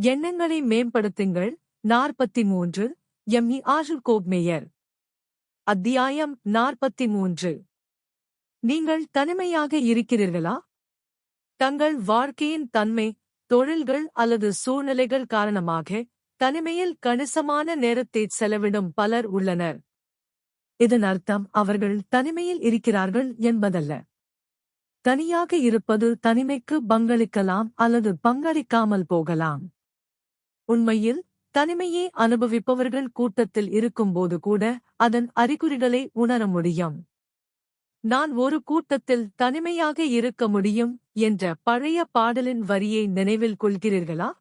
எண்ணங்களை மேம்படுத்துங்கள். 43 எம்மி ஆஷுல் கோப்மேயர். அத்தியாயம் 43. நீங்கள் தனிமையாக இருக்கிறீர்களா? தங்கள் வாழ்க்கையின் தன்மை, தொழில்கள் அல்லது சூழ்நிலைகள் காரணமாக தனிமையில் கணிசமான நேரத்தை செலவிடும் பலர் உள்ளனர். இதன் அர்த்தம் அவர்கள் தனிமையில் இருக்கிறார்கள் என்பதல்ல. தனியாக இருப்பது தனிமைக்கு பங்களிக்கலாம் அல்லது பங்களிக்காமல் போகலாம். உண்மையில் தனிமையை அனுபவிப்பவர்கள் கூட்டத்தில் இருக்கும்போது கூட அதன் அறிகுறிகளை உணர முடியும். நான் ஒரு கூட்டத்தில் தனிமையாக இருக்க முடியும் என்ற பழைய பாடலின் வரியை நினைவில் கொள்கிறீர்களா?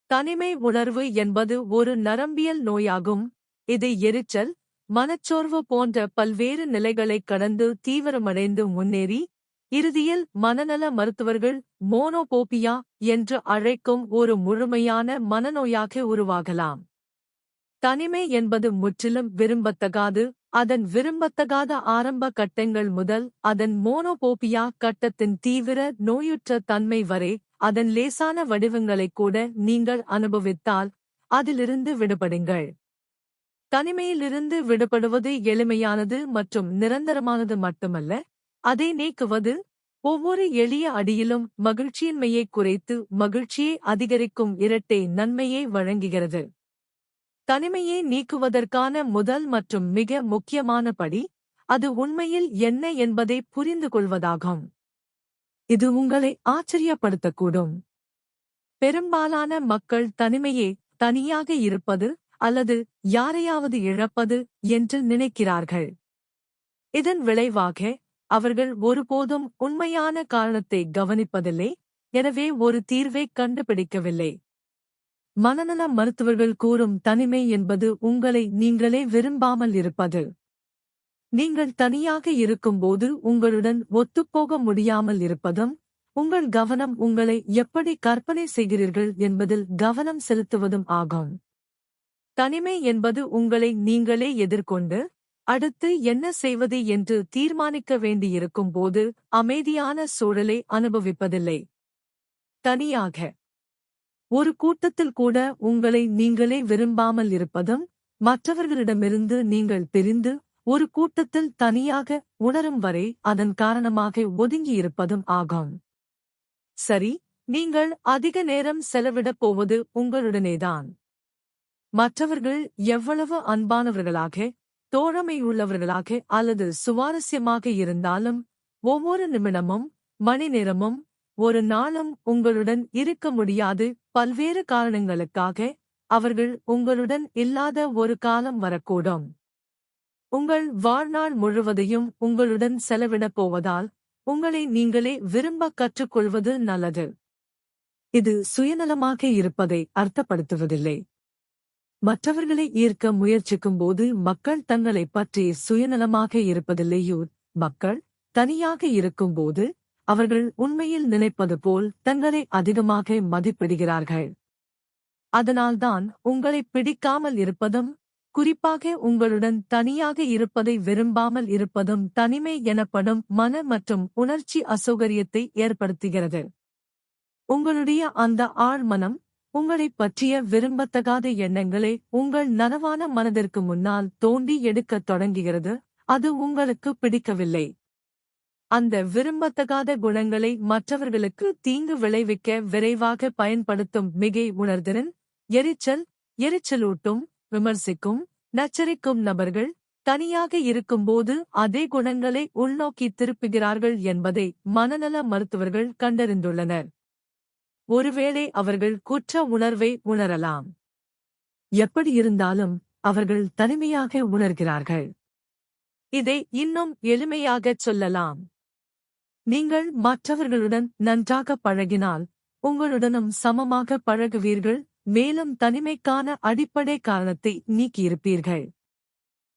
தனிமை உணர்வு என்பது ஒரு நரம்பியல் நோயாகும். இது எரிச்சல், மனச்சோர்வு போன்ற பல்வேறு நிலைகளைக் கடந்து தீவிரமடைந்து முன்னேறி இறுதியில் மனநல மருத்துவர்கள் மோனோபோபியா என்று அழைக்கும் ஒரு முழுமையான மனநோயாக உருவாகலாம். தனிமை என்பது முற்றிலும் விரும்பத்தகாது. அதன் விரும்பத்தகாத ஆரம்ப கட்டங்கள் முதல் அதன் மோனோபோபியா கட்டத்தின் தீவிர நோயுற்ற தன்மை வரை அதன் லேசான வடிவங்களைக் கூட நீங்கள் அனுபவித்தால் அதிலிருந்து விடுபடுங்கள். தனிமையிலிருந்து விடுபடுவது எளிமையானது மற்றும் நிரந்தரமானது மட்டுமல்ல, அதை நீக்குவது ஒவ்வொரு எளிய அடியிலும் மகிழ்ச்சியின்மையை குறைத்து மகிழ்ச்சியை அதிகரிக்கும் இரட்டை நன்மையை வழங்குகிறது. தனிமையை நீக்குவதற்கான முதல் மற்றும் மிக முக்கியமான படி அது உண்மையில் என்ன என்பதை புரிந்து கொள்வதாகும். இது உங்களை ஆச்சரியப்படுத்தக்கூடும். பெரும்பாலான மக்கள் தனிமையே தனியாக இருப்பது அல்லது யாரையாவது இழப்பது என்று நினைக்கிறார்கள். இதன் விளைவாக அவர்கள் ஒருபோதும் உண்மையான காரணத்தை கவனிப்பதில்லை, எனவே ஒரு தீர்வை கண்டுபிடிக்கவில்லை. மனநல மருத்துவர்கள் கூறும் தனிமை என்பது உங்களை நீங்களே விரும்பாமல் இருப்பது. நீங்கள் தனியாக இருக்கும்போது உங்களுடன் ஒத்துப்போக முடியாமல் இருப்பதும், உங்கள் கவனம் உங்களை எப்படி கற்பனை செய்கிறீர்கள் என்பதில் கவனம் செலுத்துவதும் ஆகும். தனிமை என்பது உங்களை நீங்களே எதிர்கொண்டு அடுத்து என்ன செய்வது என்று தீர்மானிக்க வேண்டியிருக்கும் போது அமைதியான சூழலை அனுபவிப்பதில்லை. தனியாக ஒரு கூட்டத்தில் கூட உங்களை நீங்களே விரும்பாமல் இருப்பதும், மற்றவர்களிடமிருந்து நீங்கள் பிரிந்து ஒரு கூட்டத்தில் தனியாக உணரும் வரை அதன் காரணமாக ஒதுங்கியிருப்பதும் ஆகும். சரி, நீங்கள் அதிக நேரம் செலவிடப் போவது உங்களுடனேதான். மற்றவர்கள் எவ்வளவு அன்பானவர்களாக, தோழமையுள்ளவர்களாக அல்லது சுவாரஸ்யமாக இருந்தாலும் ஒவ்வொரு நிமிடமும், மணி நேரமும், ஒரு நாளும் உங்களுடன் இருக்க முடியாது. பல்வேறு காரணங்களுக்காக அவர்கள் உங்களுடன் இல்லாத ஒரு காலம் வரக்கூடும். உங்கள் வாழ்நாள் முழுவதையும் உங்களுடன் செலவிடப் போவதால் உங்களை நீங்களே விரும்ப கற்றுக்கொள்வது நல்லது. இது சுயநலமாக இருப்பதை அர்த்தப்படுத்துவதில்லை. மற்றவர்களை ஈர்க்க முயற்சிக்கும்போது மக்கள் தங்களைப் பற்றி சுயநலமாக இருப்பதில்லையோ. மக்கள் தனியாக இருக்கும்போது அவர்கள் உண்மையில் நினைப்பது போல் தங்களை அதிகமாக மதிப்பிடுகிறார்கள். அதனால்தான் உங்களை பிடிக்காமல் இருப்பதும், குறிப்பாக உங்களுடன் தனியாக இருப்பதை விரும்பாமல் இருப்பதும் தனிமை எனப்படும் மன மற்றும் உணர்ச்சி அசௌகரியத்தை ஏற்படுத்துகிறது. உங்களுடைய அந்த ஆழ்மனம் உங்களைப் பற்றிய விரும்பத்தகாத எண்ணங்களை உங்கள் நனவான மனதிற்கு முன்னால் தோண்டி எடுக்கத் தொடங்குகிறது. அது உங்களுக்கு பிடிக்கவில்லை. அந்த விரும்பத்தகாத குணங்களை மற்றவர்களுக்கு தீங்கு விளைவிக்க விரைவாக பயன்படுத்தும் மிகை உணர்திறன், எரிச்சலூட்டும், விமர்சிக்கும், நச்சரிக்கும் நபர்கள் தனியாக இருக்கும்போது அதே குணங்களை உள்நோக்கி திருப்புகிறார்கள் என்பதை மனநல மருத்துவர்கள் கண்டறிந்துள்ளனர். ஒருவேளை அவர்கள் குற்ற உணர்வை உணரலாம். எப்படியிருந்தாலும் அவர்கள் தனிமையாக உணர்கிறார்கள். இதை இன்னும் எளிமையாகச் சொல்லலாம். நீங்கள் மற்றவர்களுடன் நன்றாக பழகினால் உங்களுடனும் சமமாக பழகுவீர்கள், மேலும் தனிமைக்கான அடிப்படை காரணத்தை நீக்கியிருப்பீர்கள்.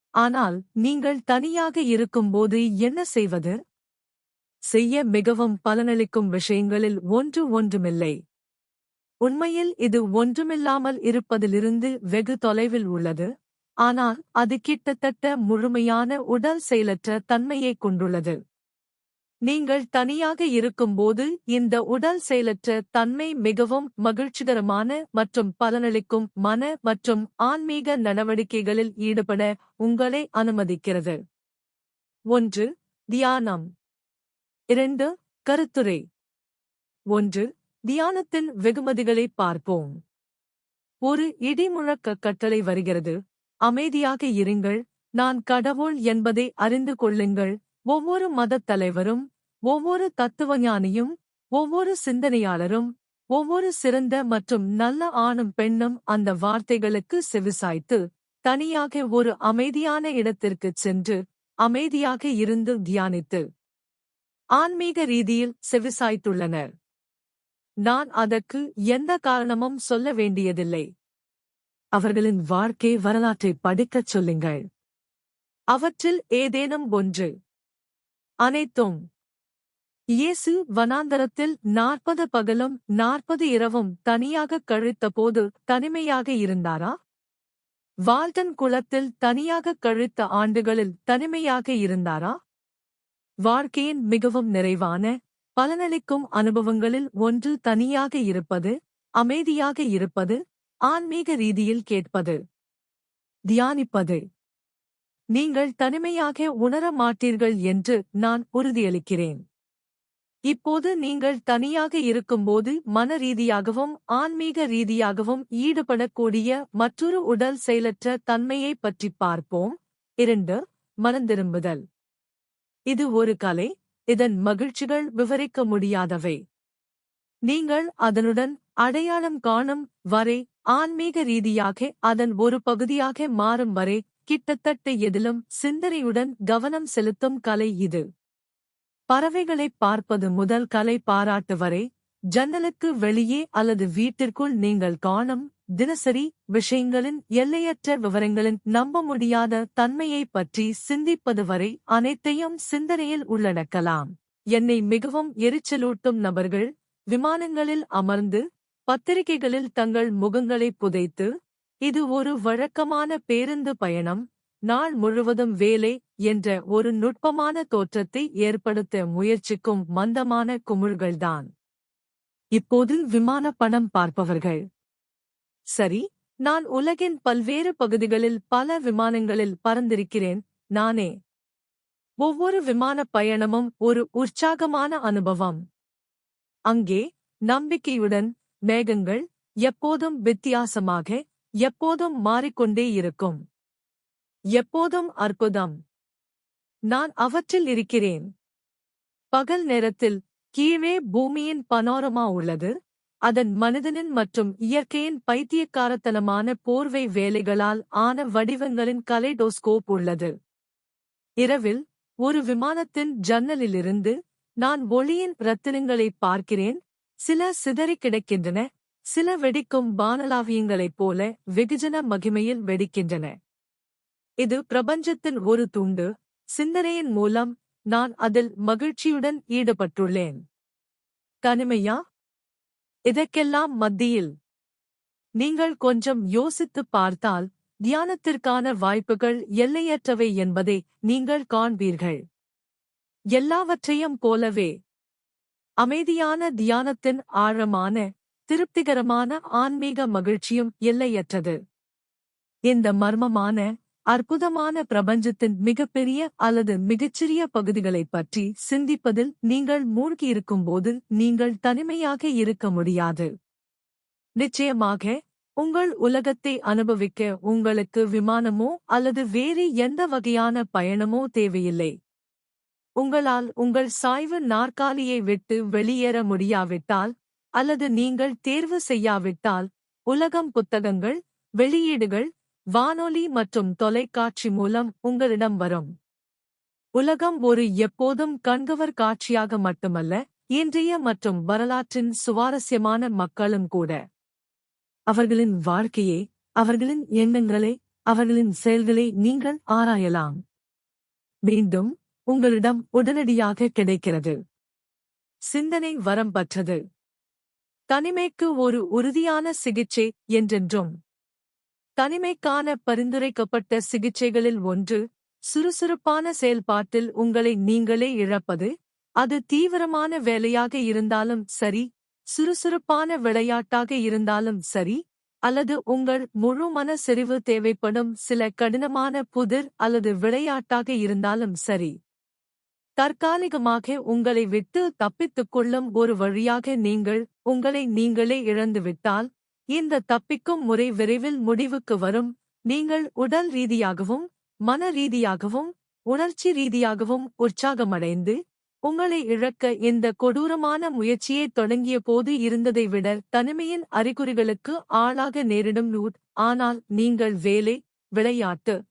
ஆனால் நீங்கள் தனியாக இருக்கும்போது என்ன செய்வது? செய்ய மிகவும் பலனளிக்கும் விஷயங்களில் ஒன்றுமில்லை. உண்மையில் இது ஒன்றுமில்லாமல் இருப்பதிலிருந்து வெகு தொலைவில் உள்ளது. ஆனால் அது கிட்டத்தட்ட முழுமையான உடல் செயலற்ற தன்மையைக் கொண்டுள்ளது. நீங்கள் தனியாக இருக்கும்போது இந்த உடல் செயலற்ற தன்மை மிகவும் மகிழ்ச்சிகரமான மற்றும் பலனளிக்கும் மன மற்றும் ஆன்மீக நடவடிக்கைகளில் ஈடுபட உங்களை அனுமதிக்கிறது. 1. தியானம். 2. கருத்துரை. 1. தியானத்தின் வெகுமதிகளை பார்ப்போம். ஒரு இடிமுழக்க கட்டளை வருகிறது. அமைதியாக இருங்கள், நான் கடவுள் என்பதை அறிந்து கொள்ளுங்கள். ஒவ்வொரு மதத் தலைவரும், ஒவ்வொரு தத்துவஞானியும், ஒவ்வொரு சிந்தனையாளரும், ஒவ்வொரு சிறந்த மற்றும் நல்ல ஆணும் பெண்ணும் அந்த வார்த்தைகளுக்கு செவிசாய்த்து, தனியாக ஒரு அமைதியான இடத்திற்குச் சென்று, அமைதியாக இருந்து தியானித்து, ஆன்மீக ரீதியில் செவிசாய்த்துள்ளனர். நான் அதற்கு எந்த காரணமும் சொல்ல வேண்டியதில்லை. அவர்களின் வாழ்க்கை வரலாற்றைப் படிக்கச் சொல்லுங்கள். அவற்றில் ஏதேனும் ஒன்று. அனைத்தும். இயேசு வனாந்தரத்தில் 40 பகலும் 40 இரவும் தனியாகக் கழித்தபோது தனிமையாக இருந்தாரா? வால்டன் குளத்தில் தனியாகக் கழித்த ஆண்டுகளில் தனிமையாக இருந்தாரா? வாழ்க்கையின் மிகவும் நிறைவான, பலனளிக்கும் அனுபவங்களில் ஒன்று தனியாக இருப்பது, அமைதியாக இருப்பது, ஆன்மீக ரீதியில் கேட்பது, தியானிப்பது. நீங்கள் தனிமையாக உணர மாட்டீர்கள் என்று நான் உறுதியளிக்கிறேன். இப்போது நீங்கள் தனியாக இருக்கும்போது மன ரீதியாகவும் ஆன்மீக ரீதியாகவும் ஈடுபடக்கூடிய மற்றொரு உடல் செயலற்ற தன்மையைப் பற்றிப் பார்ப்போம். 2. மனந்திரும்புதல். இது ஒரு கலை, இதன் மகிழ்ச்சிகள் விவரிக்க முடியாதவை. நீங்கள் அதனுடன் அடையாளம் காணும் வரை, ஆன்மீக ரீதியாக அதன் ஒரு பகுதியாக மாறும் வரை, கிட்டத்தட்ட எதிலும் சிந்தனையுடன் கவனம் செலுத்தும் கலை இது. பறவைகளைப் பார்ப்பது முதல் கலை பாராட்டு வரை, ஜன்னலுக்கு வெளியே அல்லது வீட்டிற்குள் நீங்கள் காணும் தினசரி விஷயங்களின் எல்லையற்ற விவரங்களின் நம்ப முடியாத தன்மையைப் பற்றி சிந்திப்பது வரை அனைத்தையும் சிந்தனையில் உள்ளடக்கலாம். என்னை மிகவும் எரிச்சலூட்டும் நபர்கள், விமானங்களில் அமர்ந்து, பத்திரிகைகளில் தங்கள் முகங்களைப் புதைத்து, இது ஒரு வழக்கமான பேருந்து பயணம், நாள் முழுவதும் வேலை என்ற ஒரு நுட்பமான தோற்றத்தை ஏற்படுத்த முயற்சிக்கும் மந்தமான குமிழ்கள்தான். இப்போது விமான படம் பார்ப்பவர்கள். சரி, நான் உலகின் பல்வேறு பகுதிகளில் பல விமானங்களில் பறந்திருக்கிறேன். நானே. ஒவ்வொரு விமானப் பயணமும் ஒரு உற்சாகமான அனுபவம். அங்கே, நம்பிக்கையுடன், மேகங்கள் எப்போதும் வித்தியாசமாக, எப்போதும் மாறிக்கொண்டே இருக்கும். எப்போதும் அற்புதம். நான் அவற்றில் இருக்கிறேன். பகல் நேரத்தில், கீழே பூமியின் பனோரமா உள்ளது. அதன் மனிதனின் மற்றும் இயற்கையின் பைத்தியக்காரத்தனமான போர்வை வேலைகளால் ஆன வடிவங்களின் கலைடோஸ்கோப் உள்ளது. இரவில், ஒரு விமானத்தின் ஜன்னலிலிருந்து, நான் ஒளியின் இரத்தினங்களைப் பார்க்கிறேன். சில சிதறிக் கிடக்கின்றன, சில வெடிக்கும் வானளாவியங்களைப் போல வெகுஜன மகிமையில் வெடிக்கின்றன. இது பிரபஞ்சத்தின் ஒரு துண்டு. சிந்தனையின் மூலம், நான் அதில் மகிழ்ச்சியுடன் ஈடுபட்டுள்ளேன். தனிமையா? இதற்கெல்லாம் மத்தியில், நீங்கள் கொஞ்சம் யோசித்துப் பார்த்தால், தியானத்திற்கான வாய்ப்புகள் எல்லையற்றவை என்பதை நீங்கள் காண்பீர்கள். எல்லாவற்றையும் போலவே, அமைதியான தியானத்தின் ஆழமான, திருப்திகரமான ஆன்மீக மகிழ்ச்சியும் எல்லையற்றது. இந்த மர்மமான, அற்புதமான பிரபஞ்சத்தின் மிகப்பெரிய அல்லது மிகச்சிறிய பகுதிகளைப் பற்றி சிந்திப்பதில் நீங்கள் மூழ்கியிருக்கும்போது நீங்கள் தனிமையாக இருக்க முடியாது. நிச்சயமாக, உங்கள் உலகத்தை அனுபவிக்க உங்களுக்கு விமானமோ அல்லது வேறு எந்த வகையான பயணமோ தேவையில்லை. உங்களால் உங்கள் சாய்வு நாற்காலியை விட்டு வெளியேற முடியாவிட்டால், அல்லது நீங்கள் தேர்வு செய்யாவிட்டால், உலகம் புத்தகங்கள், வெளியீடுகள், வானொலி மற்றும் தொலைக்காட்சி மூலம் உங்களிடம் வரும். உலகம் ஒரு எப்போதும் கண்கவர் காட்சியாக மட்டுமல்ல, இன்றைய மற்றும் வரலாற்றின் சுவாரஸ்யமான மக்களும் கூட. அவர்களின் வாழ்க்கையை, அவர்களின் எண்ணங்களை, அவர்களின் செயல்களை நீங்கள் ஆராயலாம். மீண்டும், உங்களிடம் உடனடியாக கிடைக்கிறது. சிந்தனை வரம்பற்றது. தனிமைக்கு ஒரு உறுதியான சிகிச்சை என்றென்றும். தனிமைக்கான பரிந்துரைக்கப்பட்ட சிகிச்சைகளில் ஒன்று, சுறுசுறுப்பான செயல்பாட்டில் உங்களை நீங்களே இழப்பது, அது தீவிரமான வேலையாக இருந்தாலும் சரி, சுறுசுறுப்பான விளையாட்டாக இருந்தாலும் சரி, அல்லது உங்கள் முழு மன செறிவு தேவைப்படும் சில கடினமான புதிர் அல்லது விளையாட்டாக இருந்தாலும் சரி. தற்காலிகமாக உங்களை விட்டு தப்பித்துக் கொள்ளும் ஒரு வழியாக நீங்கள் உங்களை நீங்களே இழந்துவிட்டால், இந்த தப்பிக்கும் முறை விரைவில் முடிவுக்கு வரும். நீங்கள் உடல் ரீதியாகவும், மன ரீதியாகவும், உணர்ச்சி ரீதியாகவும் உற்சாகமடைந்து, உங்களை இழக்க இந்த கொடூரமான முயற்சியை தொடங்கிய போது இருந்ததை விட தனிமையின் அறிகுறிகளுக்கு ஆளாக நேரிடும். ஆனால் நீங்கள் வேலை, விளையாட்டு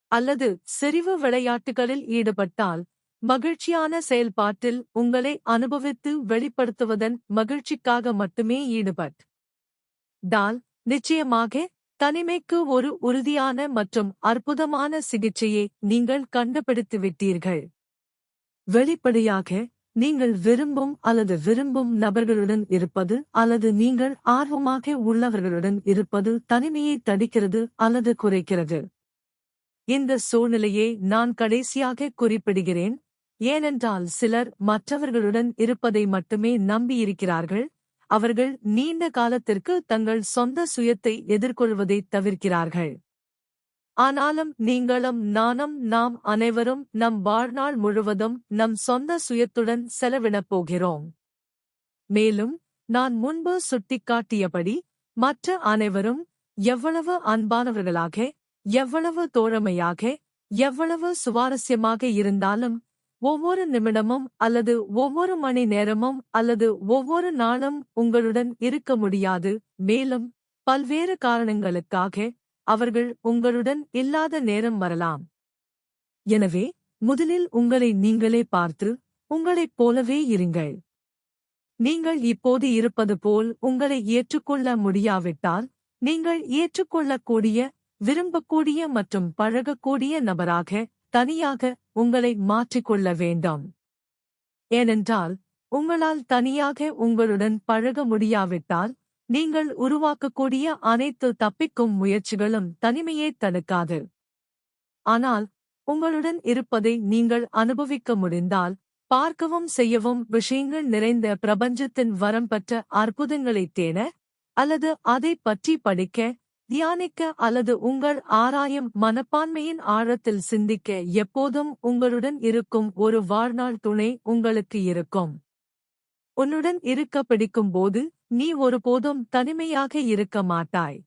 அல்லது செறிவு விளையாட்டுகளில் ஈடுபட்டால், மகிழ்ச்சியான செயல்பாட்டில் உங்களை அனுபவித்து வெளிப்படுத்துவதன் மகிழ்ச்சிக்காக மட்டுமே ஈடுபட்டால், நிச்சயமாக தனிமைக்கு ஒரு உறுதியான மற்றும் அற்புதமான சிகிச்சையை நீங்கள் கண்டுபிடித்துவிட்டீர்கள். வெளிப்படையாக, நீங்கள் விரும்பும் அல்லது விரும்பும் நபர்களுடன் இருப்பது அல்லது நீங்கள் ஆர்வமாக உள்ளவர்களுடன் இருப்பது தனிமையை தடுக்கிறது அல்லது குறைக்கிறது. இந்த சூழ்நிலையை நான் கடைசியாக குறிப்பிடுகிறேன், ஏனென்றால் சிலர் மற்றவர்களுடன் இருப்பதை மட்டுமே நம்பியிருக்கிறார்கள். அவர்கள் நீண்ட காலத்திற்கு தங்கள் சொந்த சுயத்தை எதிர்கொள்வதைத் தவிர்க்கிறார்கள். ஆனாலும் நீங்களும் நானும் நாம் அனைவரும் நம் வாழ்நாள் முழுவதும் நம் சொந்த சுயத்துடன் செலவிடப் போகிறோம். மேலும் நான் முன்பு சுட்டிக்காட்டியபடி, மற்ற அனைவரும் எவ்வளவு அன்பானவர்களாக, எவ்வளவு தோழமையாக, எவ்வளவு சுவாரஸ்யமாக இருந்தாலும், ஒவ்வொரு நிமிடமும் அல்லது ஒவ்வொரு மணி நேரமும் அல்லது ஒவ்வொரு நாளும் உங்களுடன் இருக்க முடியாது. மேலும் பல்வேறு காரணங்களுக்காக அவர்கள் உங்களுடன் இல்லாத நேரம் வரலாம். எனவே முதலில் உங்களை நீங்களே பார்த்து, உங்களைப் போலவே இருங்கள். நீங்கள் இப்போது இருப்பது போல் உங்களை ஏற்றுக்கொள்ள முடியாவிட்டால், நீங்கள் ஏற்றுக்கொள்ளக்கூடிய, விரும்பக்கூடிய மற்றும் பழகக்கூடிய நபராக தனியாக உங்களை மாற்றிக்கொள்ள வேண்டாம். ஏனென்றால், உங்களால் தனியாக உங்களுடன் பழக முடியாவிட்டால், நீங்கள் உருவாக்கக்கூடிய அனைத்து தப்பிக்கும் முயற்சிகளும் தனிமையை தடுக்காது. ஆனால், உங்களுடன் இருப்பதை நீங்கள் அனுபவிக்க முடிந்தால், பார்க்கவும் செய்யவும் விஷயங்கள் நிறைந்த பிரபஞ்சத்தின் வரம் பெற்ற அற்புதங்களைத் தேட, அல்லது அதைப் பற்றி படிக்க, தியானிக்க அல்லது உங்கள் ஆராயும் மனப்பான்மையின் ஆழத்தில் சிந்திக்க எப்போதும் உங்களுடன் இருக்கும் ஒரு வாழ்நாள் துணை உங்களுக்கு இருக்கும். உன்னுடன் இருக்க பிடிக்கும் போது, நீ ஒருபோதும் தனிமையாக இருக்க மாட்டாய்.